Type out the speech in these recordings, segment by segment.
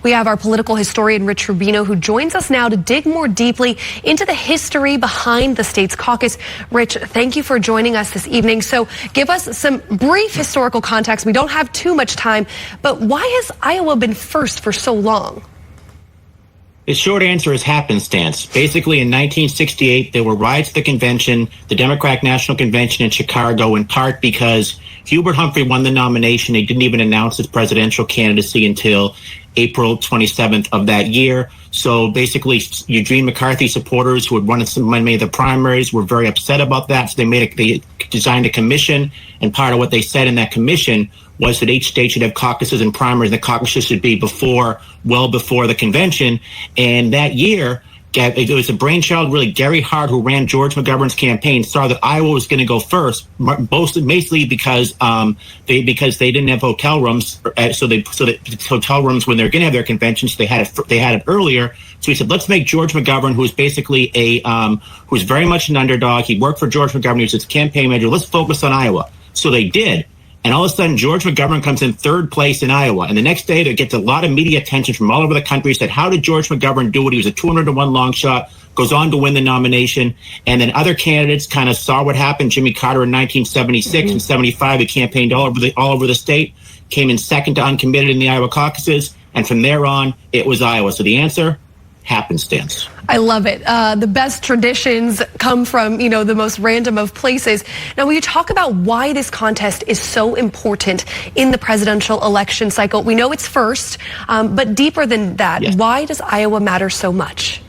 We have our political historian, Rich Rubino, who joins us now to dig more deeply into the history behind the state's caucus. Rich, thank you for joining us this evening. So give us some brief historical context. We don't have too much time, but why has Iowa been first for so long? The short answer is happenstance. Basically, in 1968, there were riots at the convention, the Democratic National Convention in Chicago, in part because Hubert Humphrey won the nomination. He didn't even announce his presidential candidacy until April 27th of that year. So basically, Eugene McCarthy supporters who had won many of the primaries were very upset about that. So they designed a commission, and part of what they said in that commission was that each state should have caucuses and primaries. The caucuses should be well before the convention. And that year, it was a brainchild, really. Gary Hart, who ran George McGovern's campaign, saw that Iowa was going to go first, mostly because they didn't have hotel rooms. So that hotel rooms when they're going to have their conventions, they had it earlier. So he said, let's make George McGovern, who is basically who's very much an underdog. He worked for George McGovern. He was his campaign manager. Let's focus on Iowa. So they did. And all of a sudden, George McGovern comes in third place in Iowa. And the next day, there gets a lot of media attention from all over the country. Said, how did George McGovern do it? He was a 200-to-1 long shot, goes on to win the nomination. And then other candidates kind of saw what happened. Jimmy Carter in 1976 and 75, he campaigned all over the state, came in second to uncommitted in the Iowa caucuses. And from there on, it was Iowa. So the answer, happenstance. I love it. The best traditions come from, the most random of places. Now, will you talk about why this contest is so important in the presidential election cycle? We know it's first, but deeper than that, yes. Why does Iowa matter so much?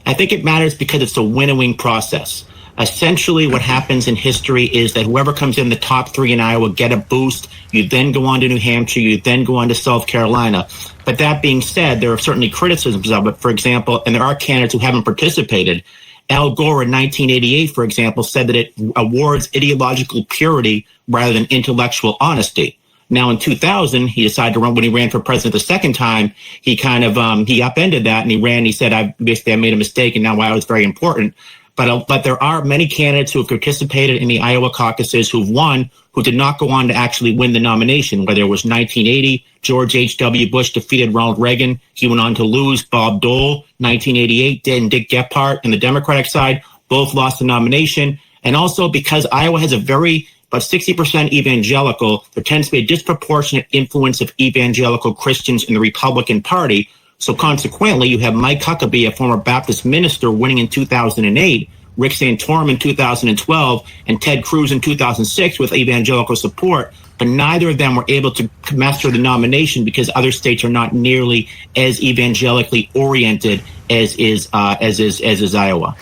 I think it matters because it's a winnowing process. Essentially, what happens in history is that whoever comes in the top three in Iowa get a boost. You then go on to New Hampshire. You then go on to South Carolina. But that being said, there are certainly criticisms of it. For example, and there are candidates who haven't participated. Al Gore in 1988, for example, said that it awards ideological purity rather than intellectual honesty. Now, in 2000, he decided to run. When he ran for president the second time, he kind of he upended that and he ran. He said, I made a mistake, and now Iowa is very important. But there are many candidates who have participated in the Iowa caucuses who've won, who did not go on to actually win the nomination. Whether it was 1980, George H.W. Bush defeated Ronald Reagan. He went on to lose. Bob Dole, 1988, and Dick Gephardt in the Democratic side, both lost the nomination. And also because Iowa has about 60% evangelical, there tends to be a disproportionate influence of evangelical Christians in the Republican Party. So consequently, you have Mike Huckabee, a former Baptist minister, winning in 2008, Rick Santorum in 2012, and Ted Cruz in 2006 with evangelical support. But neither of them were able to master the nomination because other states are not nearly as evangelically oriented as is Iowa.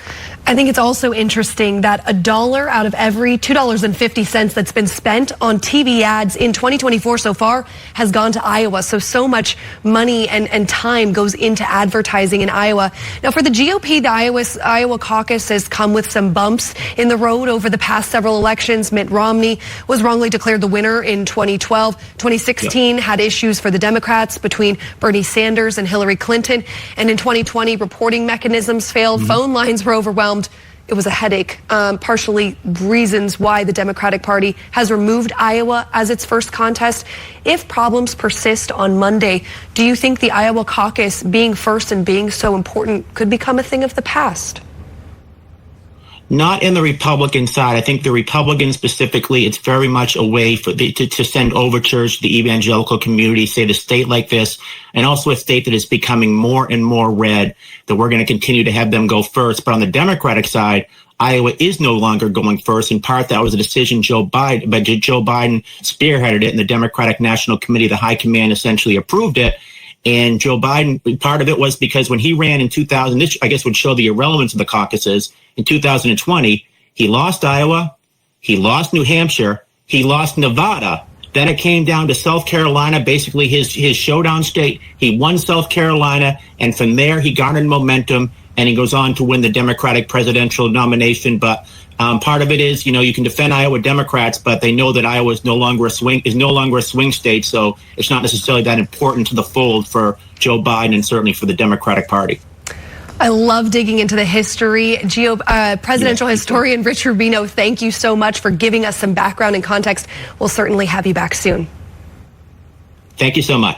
I think it's also interesting that $1 out of every $2.50 that's been spent on TV ads in 2024 so far has gone to Iowa. So much money and time goes into advertising in Iowa. Now, for the GOP, the Iowa caucus has come with some bumps in the road over the past several elections. Mitt Romney was wrongly declared the winner in 2012. 2016 had issues for the Democrats between Bernie Sanders and Hillary Clinton. And in 2020, reporting mechanisms failed. Phone lines were overwhelmed. It was a headache, partially reasons why the Democratic Party has removed Iowa as its first contest. If problems persist on Monday, do you think the Iowa caucus being first and being so important could become a thing of the past? Not in the Republican side. I think the Republicans specifically, it's very much a way to send overtures to the evangelical community, say the state like this, and also a state that is becoming more and more red, that we're going to continue to have them go first. But on the Democratic side, Iowa is no longer going first. In part, that was a decision Joe Biden spearheaded it, and the Democratic National Committee, the high command, essentially approved it. And Joe Biden, part of it was because when he ran in 2000, this I guess would show the irrelevance of the caucuses. In 2020, he lost Iowa, he lost New Hampshire, he lost Nevada. Then it came down to South Carolina, basically his showdown state. He won South Carolina, and from there he garnered momentum, and he goes on to win the Democratic presidential nomination. But part of it is, you can defend Iowa Democrats, but they know that Iowa is no longer a swing state, so it's not necessarily that important to the fold for Joe Biden and certainly for the Democratic Party. I love digging into the history. Presidential historian Rich Rubino, thank you so much for giving us some background and context. We'll certainly have you back soon. Thank you so much.